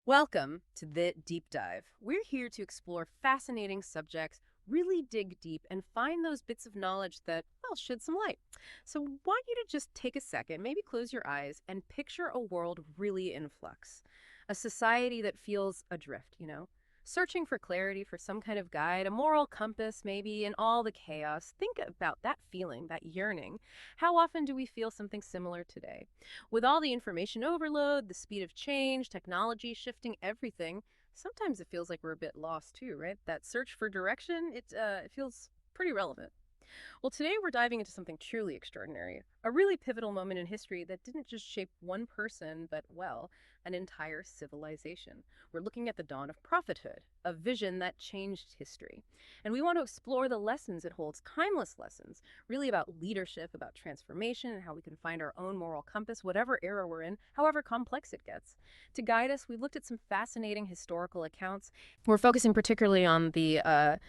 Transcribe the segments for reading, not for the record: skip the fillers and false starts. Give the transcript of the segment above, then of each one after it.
Welcome to the Deep Dive. We're here to explore fascinating subjects, really dig deep, and find those bits of knowledge that, well, shed some light. So, I want you to just take a second, maybe close your eyes, and picture a world really in flux. A society that feels adrift, searching for clarity, for some kind of guide, a moral compass, maybe, in all the chaos. Think about that feeling, that yearning. How often do we feel something similar today? With all the information overload, the speed of change, technology shifting everything, sometimes it feels like we're a bit lost too, right? That search for direction, it feels pretty relevant. Well, today we're diving into something truly extraordinary, a really pivotal moment in history that didn't just shape one person, but, well, an entire civilization. We're looking at the dawn of prophethood, a vision that changed history. And we want to explore the lessons it holds, timeless lessons, really about leadership, about transformation, and how we can find our own moral compass, whatever era we're in, however complex it gets. To guide us, we've looked at some fascinating historical accounts. We're focusing particularly on the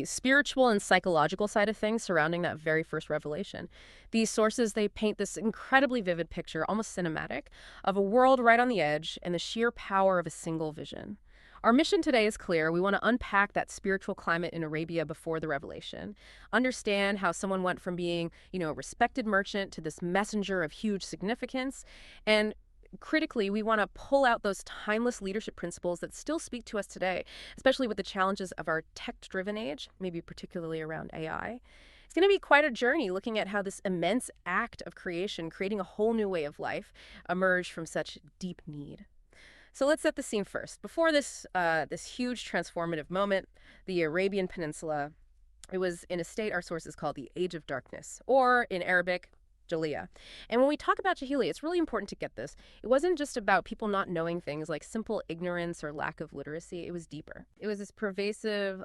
spiritual and psychological side of things surrounding that very first revelation. These sources, they paint this incredibly vivid picture, almost cinematic, of a world right on the edge and the sheer power of a single vision. Our mission today is clear. We want to unpack that spiritual climate in Arabia before the revelation, understand how someone went from being, a respected merchant to this messenger of huge significance, and critically, we want to pull out those timeless leadership principles that still speak to us today, especially with the challenges of our tech-driven age, maybe particularly around AI. It's going to be quite a journey looking at how this immense act of creation, creating a whole new way of life, emerged from such deep need. So let's set the scene first. Before this huge transformative moment, the Arabian Peninsula, it was in a state our sources call the Age of Darkness, or in Arabic, Jahiliyyah. And when we talk about Jahiliyyah, it's really important to get this. It wasn't just about people not knowing things like simple ignorance or lack of literacy. It was deeper. It was this pervasive,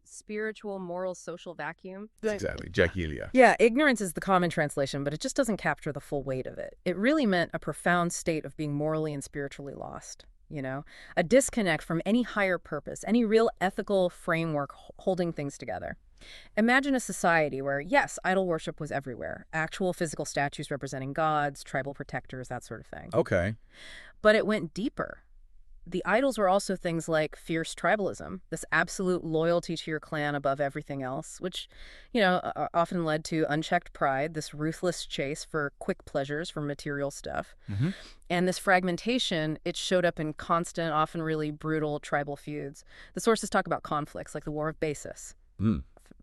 spiritual, moral, social vacuum. Exactly, Jahiliyyah. Yeah, ignorance is the common translation, but it just doesn't capture the full weight of it. It really meant a profound state of being morally and spiritually lost. A disconnect from any higher purpose, any real ethical framework holding things together. Imagine a society where, yes, idol worship was everywhere, actual physical statues representing gods, tribal protectors, that sort of thing. Okay. But it went deeper. The idols were also things like fierce tribalism, this absolute loyalty to your clan above everything else, which, often led to unchecked pride, this ruthless chase for quick pleasures, for material stuff. Mm-hmm. And this fragmentation, it showed up in constant, often really brutal tribal feuds. The sources talk about conflicts like the War of Basis.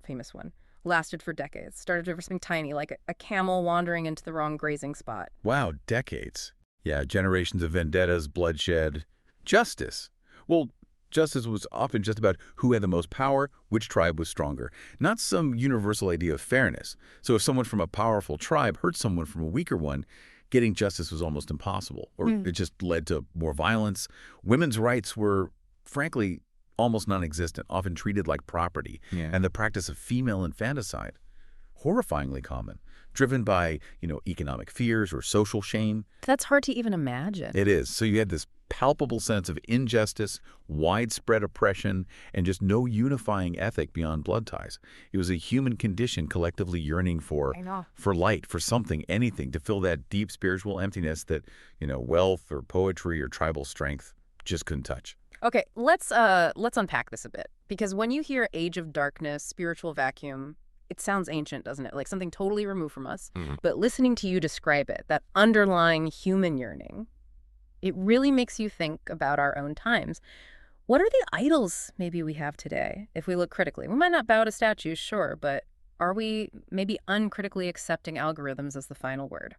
Famous one, lasted for decades, started over something tiny like a camel wandering into the wrong grazing spot. Wow, decades. Yeah, generations of vendettas, bloodshed, justice. Well, justice was often just about who had the most power, which tribe was stronger, not some universal idea of fairness. So if someone from a powerful tribe hurt someone from a weaker one, getting justice was almost impossible, or it just led to more violence. Women's rights were, frankly, almost non-existent, often treated like property, and the practice of female infanticide, horrifyingly common, driven by, economic fears or social shame. That's hard to even imagine. It is. So you had this palpable sense of injustice, widespread oppression, and just no unifying ethic beyond blood ties. It was a human condition collectively yearning for light, for something, anything, to fill that deep spiritual emptiness that, wealth or poetry or tribal strength just couldn't touch. Okay, let's unpack this a bit, because when you hear Age of Darkness, spiritual vacuum, it sounds ancient, doesn't it? Like something totally removed from us. But listening to you describe it, that underlying human yearning, it really makes you think about our own times. What are the idols maybe we have today, if we look critically? We might not bow to statues, sure, but are we maybe uncritically accepting algorithms as the final word?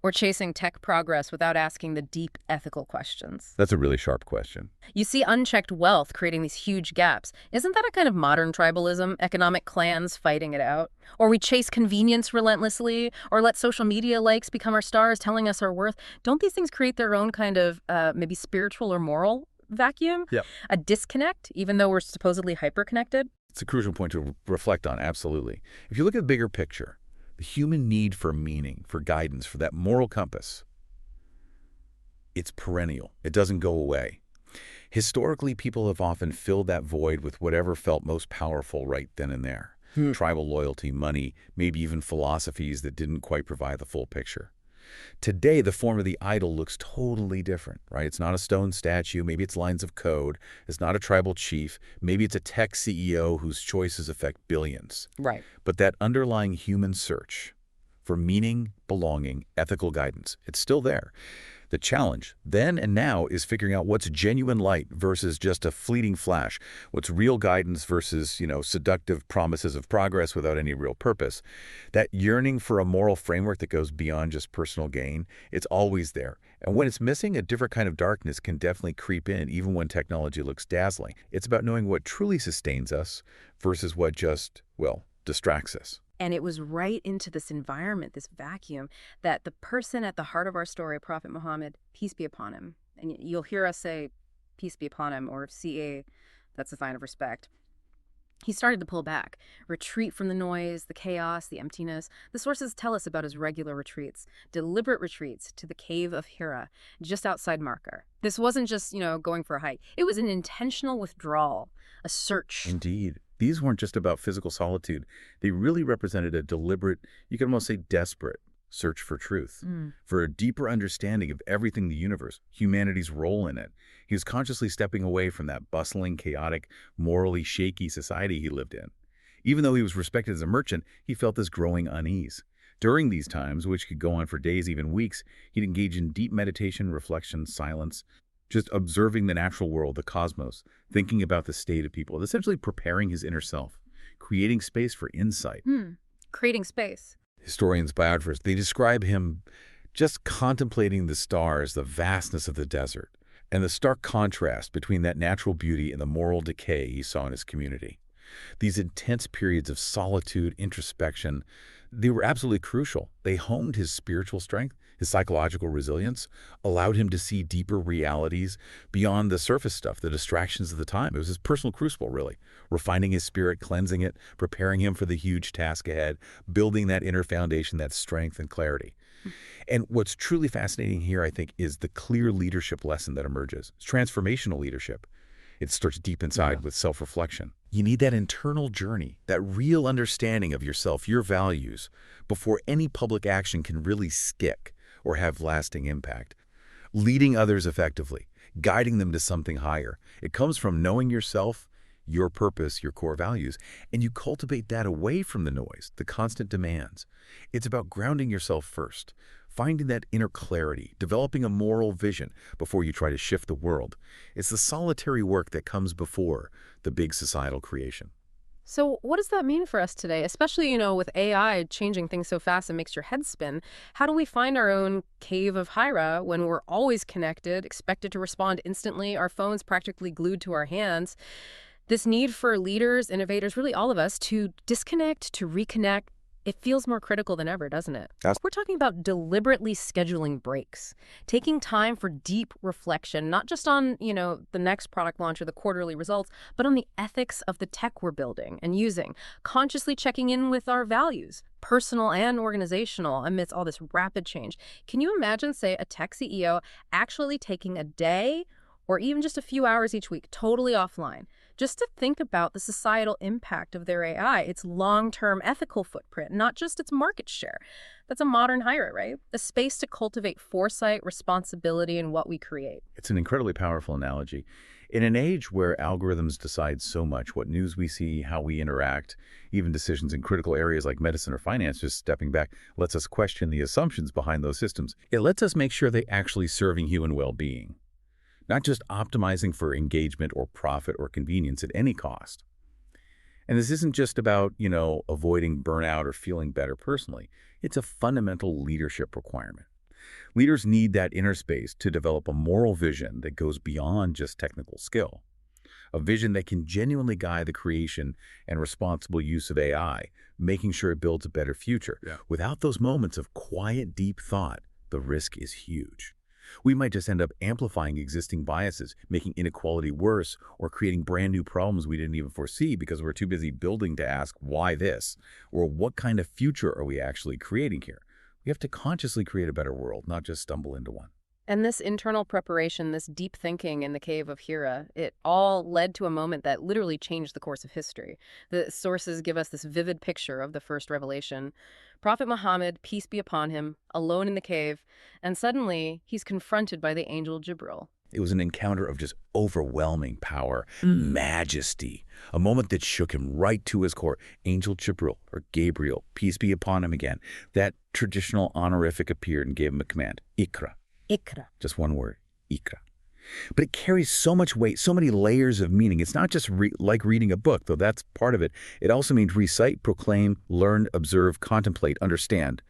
Or chasing tech progress without asking the deep ethical questions? That's a really sharp question. You see unchecked wealth creating these huge gaps. Isn't that a kind of modern tribalism, economic clans fighting it out? Or we chase convenience relentlessly, or let social media likes become our stars, telling us our worth. Don't these things create their own kind of maybe spiritual or moral vacuum? Yep. A disconnect, even though we're supposedly hyper-connected? It's a crucial point to reflect on, absolutely. If you look at the bigger picture, the human need for meaning, for guidance, for that moral compass, it's perennial. It doesn't go away. Historically, people have often filled that void with whatever felt most powerful right then and there. Tribal loyalty, money, maybe even philosophies that didn't quite provide the full picture. Today, the form of the idol looks totally different, right? It's not a stone statue. Maybe it's lines of code. It's not a tribal chief. Maybe it's a tech CEO whose choices affect billions. Right. But that underlying human search for meaning, belonging, ethical guidance, it's still there. The challenge then and now is figuring out what's genuine light versus just a fleeting flash, what's real guidance versus, seductive promises of progress without any real purpose. That yearning for a moral framework that goes beyond just personal gain, it's always there. And when it's missing, a different kind of darkness can definitely creep in, even when technology looks dazzling. It's about knowing what truly sustains us versus what just, distracts us. And it was right into this environment, this vacuum, that the person at the heart of our story, Prophet Muhammad, peace be upon him, and you'll hear us say, peace be upon him, or CA, that's a sign of respect. He started to pull back, retreat from the noise, the chaos, the emptiness. The sources tell us about his regular retreats, deliberate retreats to the cave of Ḥirā, just outside Makkah. This wasn't just, going for a hike. It was an intentional withdrawal, a search. Indeed. These weren't just about physical solitude. They really represented a deliberate, you could almost say desperate, search for truth, for a deeper understanding of everything in the universe, humanity's role in it. He was consciously stepping away from that bustling, chaotic, morally shaky society he lived in. Even though he was respected as a merchant, he felt this growing unease. During these times, which could go on for days, even weeks, he'd engage in deep meditation, reflection, silence, just observing the natural world, the cosmos, thinking about the state of people, essentially preparing his inner self, creating space for insight. Creating space. Historians, biographers, they describe him just contemplating the stars, the vastness of the desert, and the stark contrast between that natural beauty and the moral decay he saw in his community. These intense periods of solitude, introspection, they were absolutely crucial. They honed his spiritual strength, his psychological resilience, allowed him to see deeper realities beyond the surface stuff, the distractions of the time. It was his personal crucible, really, refining his spirit, cleansing it, preparing him for the huge task ahead, building that inner foundation, that strength and clarity. And what's truly fascinating here, I think, is the clear leadership lesson that emerges. It's transformational leadership. It starts deep inside with self-reflection. You need that internal journey, that real understanding of yourself, your values, before any public action can really stick or have lasting impact. Leading others effectively, guiding them to something higher. It comes from knowing yourself, your purpose, your core values, and you cultivate that away from the noise, the constant demands. It's about grounding yourself first, finding that inner clarity, developing a moral vision before you try to shift the world. It's the solitary work that comes before the big societal creation. So what does that mean for us today, especially, with AI changing things so fast it makes your head spin? How do we find our own cave of Ḥirā when we're always connected, expected to respond instantly, our phones practically glued to our hands? This need for leaders, innovators, really all of us, to disconnect, to reconnect, it feels more critical than ever, doesn't it? We're talking about deliberately scheduling breaks, taking time for deep reflection, not just on, the next product launch or the quarterly results, but on the ethics of the tech we're building and using, consciously checking in with our values, personal and organizational, amidst all this rapid change. Can you imagine, say, a tech CEO actually taking a day or even just a few hours each week, totally offline, just to think about the societal impact of their AI, its long-term ethical footprint, not just its market share? That's a modern Ḥirā, right? A space to cultivate foresight, responsibility in what we create. It's an incredibly powerful analogy. In an age where algorithms decide so much, what news we see, how we interact, even decisions in critical areas like medicine or finance, just stepping back lets us question the assumptions behind those systems. It lets us make sure they're actually serving human well-being, not just optimizing for engagement or profit or convenience at any cost. And this isn't just about, avoiding burnout or feeling better personally. It's a fundamental leadership requirement. Leaders need that inner space to develop a moral vision that goes beyond just technical skill, a vision that can genuinely guide the creation and responsible use of AI, making sure it builds a better future. Without those moments of quiet, deep thought, the risk is huge. We might just end up amplifying existing biases, making inequality worse, or creating brand new problems we didn't even foresee because we're too busy building to ask, why this? Or what kind of future are we actually creating here? We have to consciously create a better world, not just stumble into one. And this internal preparation, this deep thinking in the cave of Ḥirā, it all led to a moment that literally changed the course of history. The sources give us this vivid picture of the first revelation. Prophet Muhammad, peace be upon him, alone in the cave, and suddenly he's confronted by the angel Jibril. It was an encounter of just overwhelming power, majesty, a moment that shook him right to his core. Angel Jibril, or Gabriel, peace be upon him again. That traditional honorific appeared and gave him a command, Iqra. Iqra. Just one word, Iqra. But it carries so much weight, so many layers of meaning. It's not just like reading a book, though that's part of it. It also means recite, proclaim, learn, observe, contemplate, understand.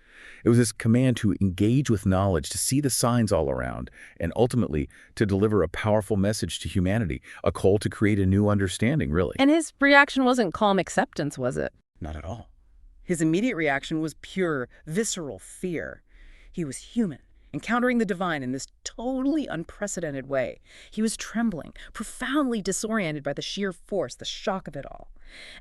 It was this command to engage with knowledge, to see the signs all around, and ultimately to deliver a powerful message to humanity, a call to create a new understanding, really. And his reaction wasn't calm acceptance, was it? Not at all. His immediate reaction was pure, visceral fear. He was human, encountering the divine in this totally unprecedented way. He was trembling, profoundly disoriented by the sheer force, the shock of it all.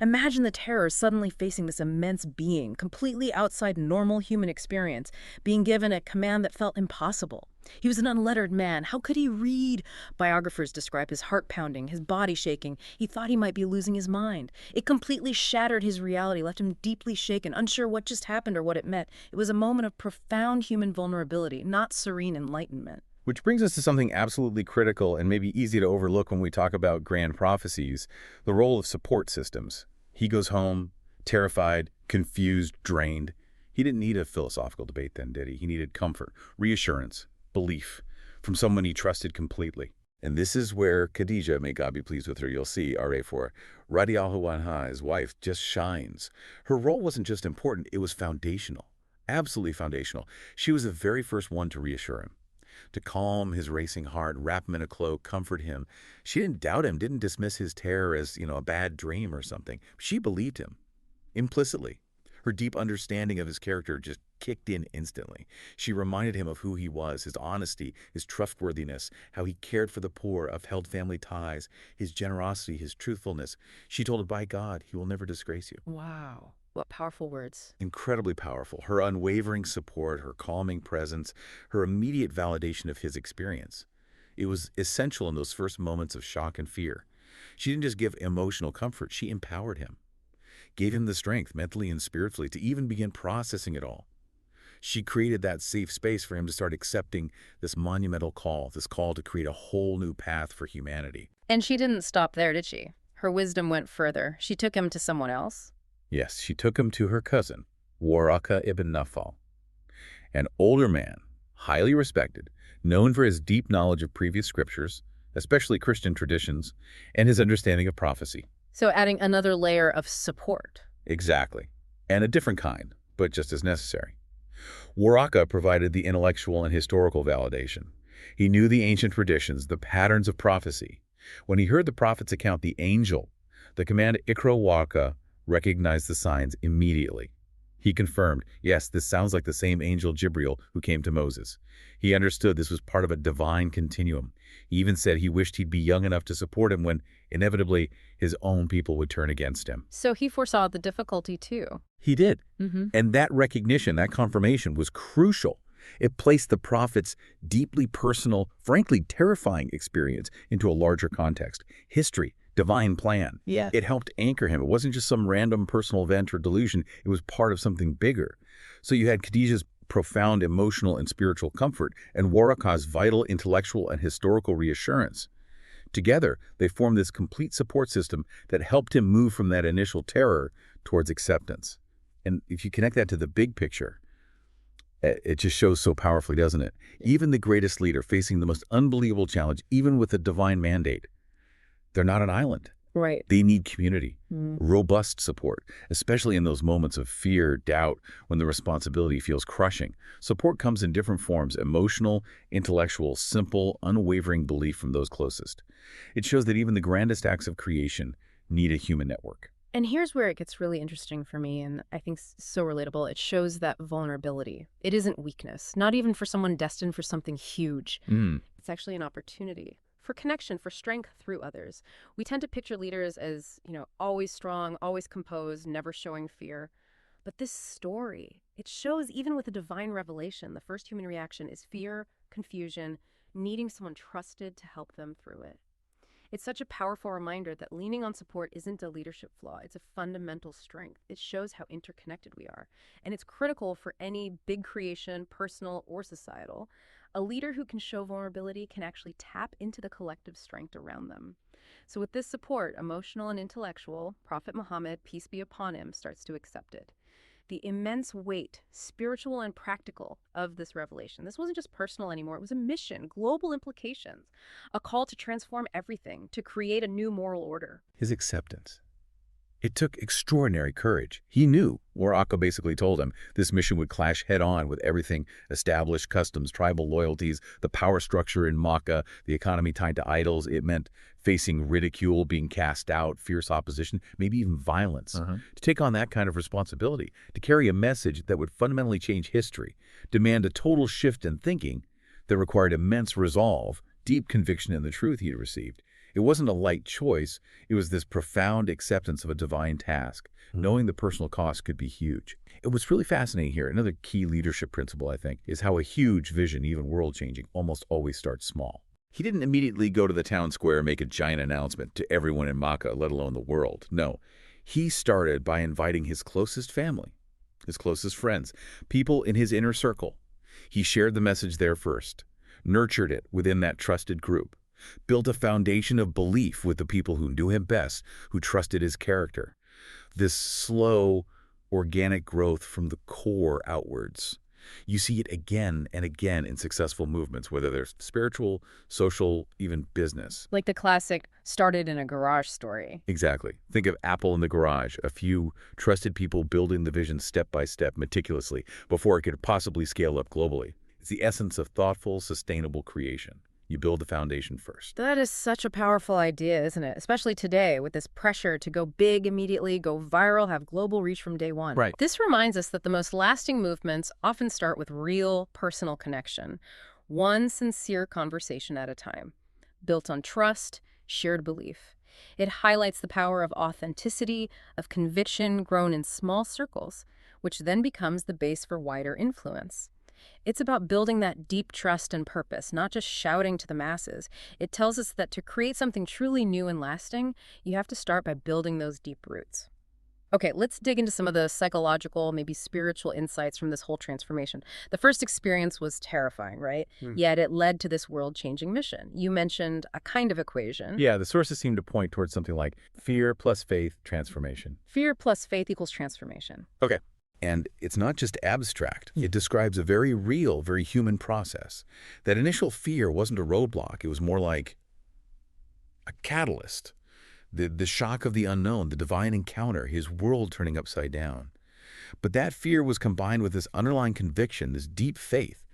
Imagine the terror suddenly facing this immense being, completely outside normal human experience, being given a command that felt impossible. He was an unlettered man. How could he read? Biographers describe his heart pounding, his body shaking. He thought he might be losing his mind. It completely shattered his reality, left him deeply shaken, unsure what just happened or what it meant. It was a moment of profound human vulnerability, not serene enlightenment. Which brings us to something absolutely critical and maybe easy to overlook when we talk about grand prophecies, the role of support systems. He goes home, terrified, confused, drained. He didn't need a philosophical debate then, did he? He needed comfort, reassurance, belief from someone he trusted completely. And this is where Khadījah, may God be pleased with her, you'll see, RA4, radiallahu anha, his wife, just shines. Her role wasn't just important, it was foundational, absolutely foundational. She was the very first one to reassure him, to calm his racing heart, wrap him in a cloak, comfort him. She didn't doubt him, didn't dismiss his terror as, a bad dream or something. She believed him, implicitly. Her deep understanding of his character just kicked in instantly. She reminded him of who he was, his honesty, his trustworthiness, how he cared for the poor, upheld family ties, his generosity, his truthfulness. She told him, by God, he will never disgrace you. Wow. What powerful words. Incredibly powerful. Her unwavering support, her calming presence, her immediate validation of his experience. It was essential in those first moments of shock and fear. She didn't just give emotional comfort, she empowered him, gave him the strength, mentally and spiritually, to even begin processing it all. She created that safe space for him to start accepting this monumental call, this call to create a whole new path for humanity. And she didn't stop there, did she? Her wisdom went further. She took him to someone else. Yes, she took him to her cousin, Waraqah ibn Nawfal, an older man, highly respected, known for his deep knowledge of previous scriptures, especially Christian traditions, and his understanding of prophecy. So adding another layer of support. Exactly. And a different kind, but just as necessary. Waraqah provided the intellectual and historical validation. He knew the ancient traditions, the patterns of prophecy. When he heard the prophet's account, the angel, the command Iqra Waraqah, recognized the signs immediately. He confirmed, yes, this sounds like the same angel Jibril who came to Moses. He understood this was part of a divine continuum. He even said he wished he'd be young enough to support him when, inevitably, his own people would turn against him. So he foresaw the difficulty too. He did. And that recognition, that confirmation was crucial. It placed the prophet's deeply personal, frankly terrifying experience into a larger context. History, divine plan. Yeah. It helped anchor him. It wasn't just some random personal event or delusion. It was part of something bigger. So you had Khadījah's profound emotional and spiritual comfort and Waraqah's vital intellectual and historical reassurance. Together, they formed this complete support system that helped him move from that initial terror towards acceptance. And if you connect that to the big picture, it just shows so powerfully, doesn't it? Even the greatest leader facing the most unbelievable challenge, even with a divine mandate, they're not an island. Right. They need community, robust support, especially in those moments of fear, doubt, when the responsibility feels crushing. Support comes in different forms: emotional, intellectual, simple, unwavering belief from those closest. It shows that even the grandest acts of creation need a human network. And here's where it gets really interesting for me, and I think so relatable. It shows that vulnerability. It isn't weakness, not even for someone destined for something huge. It's actually an opportunity for connection, for strength through others. We tend to picture leaders as, always strong, always composed, never showing fear. But this story, it shows even with a divine revelation, the first human reaction is fear, confusion, needing someone trusted to help them through it. It's such a powerful reminder that leaning on support isn't a leadership flaw. It's a fundamental strength. It shows how interconnected we are. And it's critical for any big creation, personal or societal. A leader who can show vulnerability can actually tap into the collective strength around them. So with this support, emotional and intellectual, Prophet Muhammad, peace be upon him, starts to accept it. The immense weight, spiritual and practical, of this revelation. This wasn't just personal anymore. It was a mission, global implications, a call to transform everything, to create a new moral order. His acceptance. It took extraordinary courage. He knew, Waraqah basically told him, this mission would clash head-on with everything established, customs, tribal loyalties, the power structure in Makkah, the economy tied to idols. It meant facing ridicule, being cast out, fierce opposition, maybe even violence. To take on that kind of responsibility, to carry a message that would fundamentally change history, demand a total shift in thinking that required immense resolve, deep conviction in the truth he had received. It wasn't a light choice. It was this profound acceptance of a divine task, knowing the personal cost could be huge. And what's really fascinating here, another key leadership principle, I think, is how a huge vision, even world-changing, almost always starts small. He didn't immediately go to the town square and make a giant announcement to everyone in Makkah, let alone the world. No, he started by inviting his closest family, his closest friends, people in his inner circle. He shared the message there first, nurtured it within that trusted group, built a foundation of belief with the people who knew him best, who trusted his character. This slow, organic growth from the core outwards. You see it again and again in successful movements, whether they're spiritual, social, even business. Like the classic started in a garage story. Exactly. Think of Apple in the garage, a few trusted people building the vision step by step meticulously before it could possibly scale up globally. It's the essence of thoughtful, sustainable creation. You build the foundation first. That is such a powerful idea, isn't it? Especially today with this pressure to go big immediately, go viral, have global reach from day one. Right. This reminds us that the most lasting movements often start with real personal connection, one sincere conversation at a time, built on trust, shared belief. It highlights the power of authenticity, of conviction grown in small circles, which then becomes the base for wider influence. It's about building that deep trust and purpose, not just shouting to the masses. It tells us that to create something truly new and lasting, you have to start by building those deep roots. Okay, let's dig into some of the psychological, maybe spiritual insights from this whole transformation. The first experience was terrifying, right? Yet it led to this world-changing mission. You mentioned a kind of equation. Yeah, the sources seem to point towards something like fear plus faith, transformation. Fear plus faith equals transformation. Okay. And it's not just abstract. It describes a very real, very human process. That initial fear wasn't a roadblock. It was more like a catalyst. The shock of the unknown, the divine encounter, his world turning upside down. But that fear was combined with this underlying conviction, this deep faith,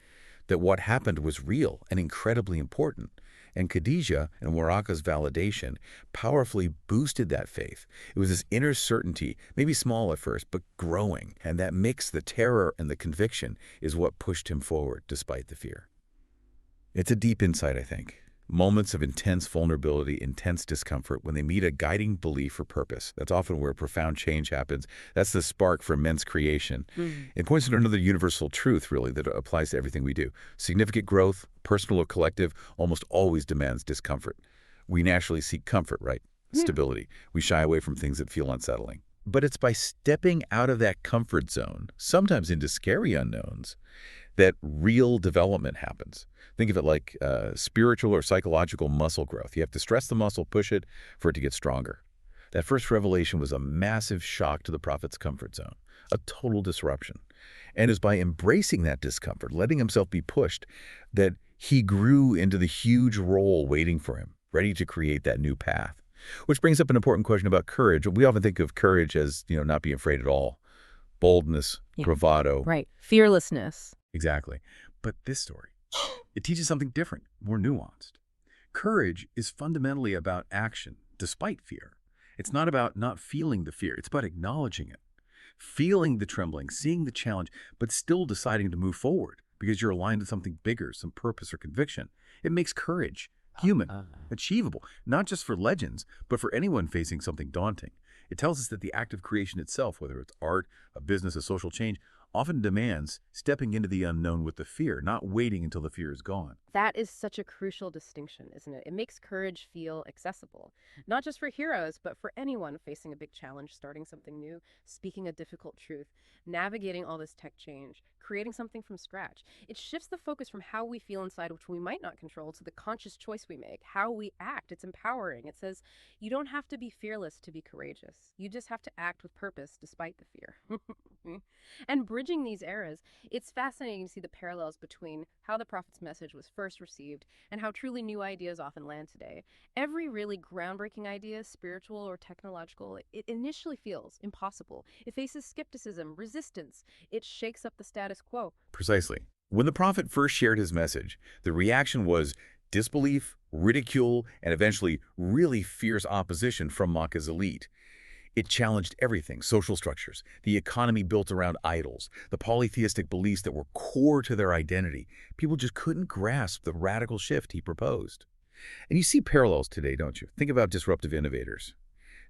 that what happened was real and incredibly important. And Khadījah and Waraqah's validation powerfully boosted that faith. It was this inner certainty, maybe small at first, but growing. And that mix, the terror and the conviction, is what pushed him forward despite the fear. It's a deep insight, I think. Moments of intense vulnerability, intense discomfort, when they meet a guiding belief or purpose. That's often where profound change happens. That's the spark for immense creation. It points to another universal truth, really, that applies to everything we do. Significant growth, personal or collective, almost always demands discomfort. We naturally seek comfort, right? Stability. We shy away from things that feel unsettling. But it's by stepping out of that comfort zone, sometimes into scary unknowns, that real development happens. Think of it like spiritual or psychological muscle growth. You have to stress the muscle, push it for it to get stronger. That first revelation was a massive shock to the prophet's comfort zone, a total disruption. And it was by embracing that discomfort, letting himself be pushed, that he grew into the huge role waiting for him, ready to create that new path. Which brings up an important question about courage. We often think of courage as, not being afraid at all. Boldness, bravado. Right. Fearlessness. Exactly. But this story, it teaches something different, more nuanced. Courage is fundamentally about action, despite fear. It's not about not feeling the fear. It's about acknowledging it, feeling the trembling, seeing the challenge, but still deciding to move forward because you're aligned with something bigger, some purpose or conviction. It makes courage human, achievable, not just for legends, but for anyone facing something daunting. It tells us that the act of creation itself, whether it's art, a business, a social change, often demands stepping into the unknown with the fear, not waiting until the fear is gone. That is such a crucial distinction, isn't it? It makes courage feel accessible, not just for heroes, but for anyone facing a big challenge, starting something new, speaking a difficult truth, navigating all this tech change, creating something from scratch. It shifts the focus from how we feel inside, which we might not control, to the conscious choice we make, how we act. It's empowering. It says you don't have to be fearless to be courageous. You just have to act with purpose despite the fear. And bridging these eras, it's fascinating to see the parallels between how the Prophet's message was first received and how truly new ideas often land today. Every really groundbreaking idea, spiritual or technological, it initially feels impossible. It faces skepticism, resistance. It shakes up the status quo. Precisely. When the Prophet first shared his message, the reaction was disbelief, ridicule, and eventually really fierce opposition from Makkah's elite. It challenged everything: social structures, the economy built around idols, the polytheistic beliefs that were core to their identity. People just couldn't grasp the radical shift he proposed. And you see parallels today, don't you? Think about disruptive innovators.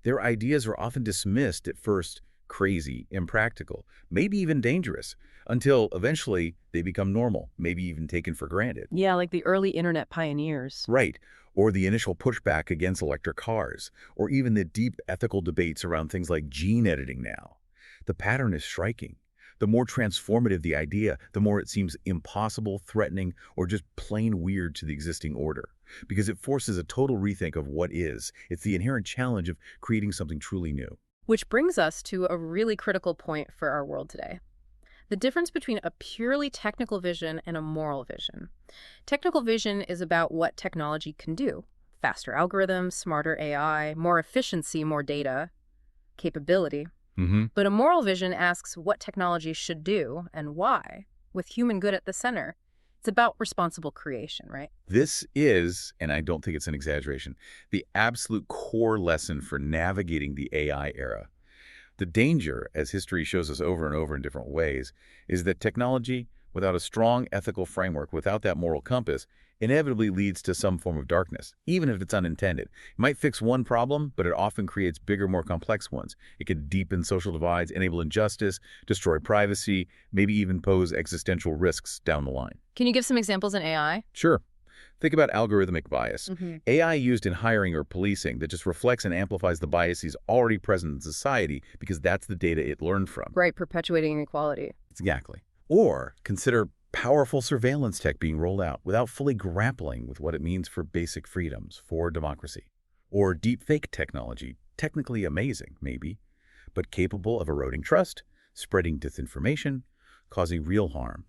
Their ideas are often dismissed at first crazy, impractical, maybe even dangerous, until eventually they become normal, maybe even taken for granted. Yeah, like the early internet pioneers. Right. Or the initial pushback against electric cars, or even the deep ethical debates around things like gene editing now. The pattern is striking. The more transformative the idea, the more it seems impossible, threatening, or just plain weird to the existing order, because it forces a total rethink of what is. It's the inherent challenge of creating something truly new. Which brings us to a really critical point for our world today. The difference between a purely technical vision and a moral vision. Technical vision is about what technology can do. Faster algorithms, smarter AI, more efficiency, more data, capability. But a moral vision asks what technology should do and why, with human good at the center. It's about responsible creation, right? This is, and I don't think it's an exaggeration, the absolute core lesson for navigating the AI era. The danger, as history shows us over and over in different ways, is that technology, without a strong ethical framework, without that moral compass, inevitably leads to some form of darkness, even if it's unintended. It might fix one problem, but it often creates bigger, more complex ones. It could deepen social divides, enable injustice, destroy privacy, maybe even pose existential risks down the line. Can you give some examples in AI? Sure. Think about algorithmic bias. AI used in hiring or policing that just reflects and amplifies the biases already present in society because that's the data it learned from. Right, perpetuating inequality. Exactly. Or consider powerful surveillance tech being rolled out without fully grappling with what it means for basic freedoms, for democracy. Or deepfake technology, technically amazing, maybe, but capable of eroding trust, spreading disinformation, causing real harm.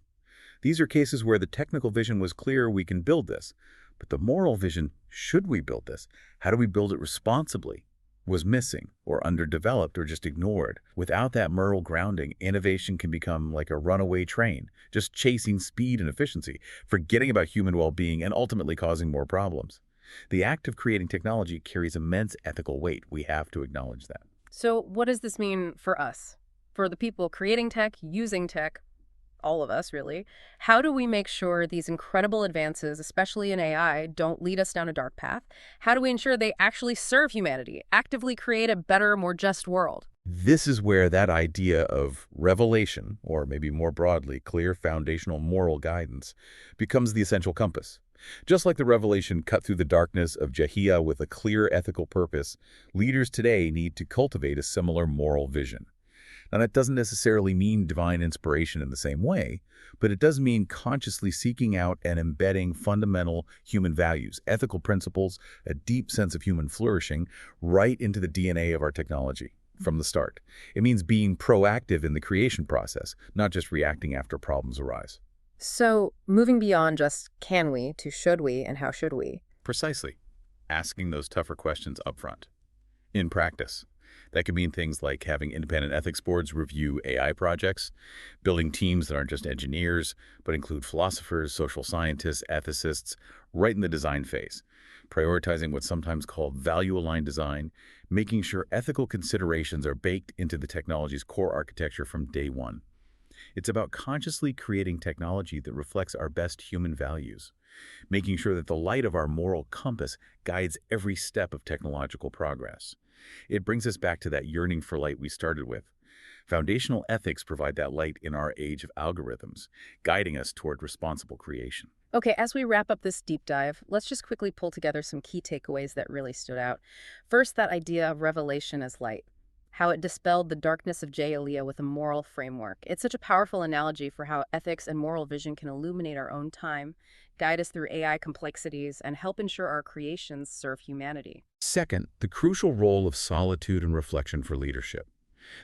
These are cases where the technical vision was clear: we can build this. But the moral vision, should we build this? How do we build it responsibly? Was missing, or underdeveloped, or just ignored. Without that moral grounding, innovation can become like a runaway train, just chasing speed and efficiency, forgetting about human well-being, and ultimately causing more problems. The act of creating technology carries immense ethical weight. We have to acknowledge that. So what does this mean for us? For the people creating tech, using tech, all of us really, how do we make sure these incredible advances, especially in AI, don't lead us down a dark path? How do we ensure they actually serve humanity, actively create a better, more just world? This is where that idea of revelation, or maybe more broadly, clear foundational moral guidance, becomes the essential compass. Just like the revelation cut through the darkness of Khadījah with a clear ethical purpose, leaders today need to cultivate a similar moral vision. Now, that doesn't necessarily mean divine inspiration in the same way, but it does mean consciously seeking out and embedding fundamental human values, ethical principles, a deep sense of human flourishing right into the DNA of our technology from the start. It means being proactive in the creation process, not just reacting after problems arise. So, moving beyond just can we to should we and how should we? Precisely. Asking those tougher questions up front. In practice, that could mean things like having independent ethics boards review AI projects, building teams that aren't just engineers, but include philosophers, social scientists, ethicists, right in the design phase, prioritizing what's sometimes called value-aligned design, making sure ethical considerations are baked into the technology's core architecture from day one. It's about consciously creating technology that reflects our best human values, making sure that the light of our moral compass guides every step of technological progress. It brings us back to that yearning for light we started with, Foundational ethics provide that light in our age of algorithms, guiding us toward responsible creation. Okay, as we wrap up this deep dive, let's just quickly pull together some key takeaways that really stood out. First, that idea of revelation as light, how it dispelled the darkness of Jahiliyyah with a moral framework. It's such a powerful analogy for how ethics and moral vision can illuminate our own time, guide us through AI complexities, and help ensure our creations serve humanity. Second, the crucial role of solitude and reflection for leadership.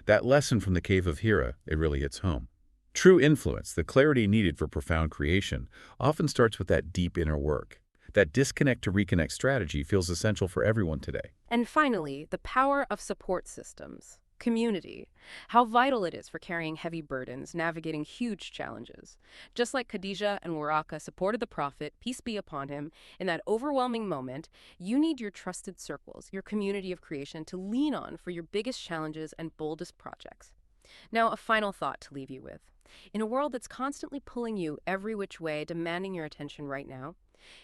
That lesson from the cave of Ḥirā, it really hits home. True influence, the clarity needed for profound creation, often starts with that deep inner work. That disconnect to reconnect strategy feels essential for everyone today. And finally, the power of support systems. Community. How vital it is for carrying heavy burdens, navigating huge challenges. Just like Khadījah and Waraqah supported the Prophet, peace be upon him, in that overwhelming moment, you need your trusted circles, your community of creation, to lean on for your biggest challenges and boldest projects. Now, a final thought to leave you with. In a world that's constantly pulling you every which way, demanding your attention right now,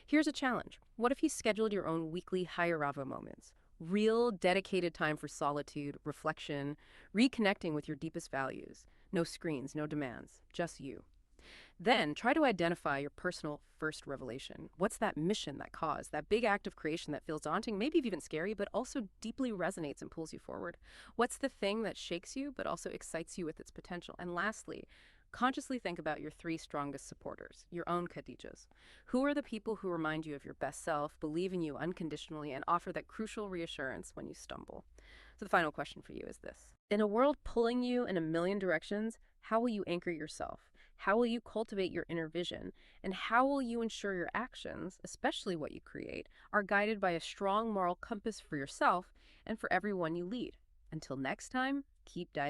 here's a challenge. What if you scheduled your own weekly Ḥirā moments? Real, dedicated time for solitude, reflection, reconnecting with your deepest values. No screens, no demands, just you. Then try to identify your personal first revelation. What's that mission, that cause, that big act of creation that feels daunting, maybe even scary, but also deeply resonates and pulls you forward? What's the thing that shakes you, but also excites you with its potential? And lastly, consciously think about your 3 strongest supporters, your own Khadījahs. Who are the people who remind you of your best self, believe in you unconditionally, and offer that crucial reassurance when you stumble? So the final question for you is this. In a world pulling you in a million directions, how will you anchor yourself? How will you cultivate your inner vision? And how will you ensure your actions, especially what you create, are guided by a strong moral compass for yourself and for everyone you lead? Until next time, keep diving.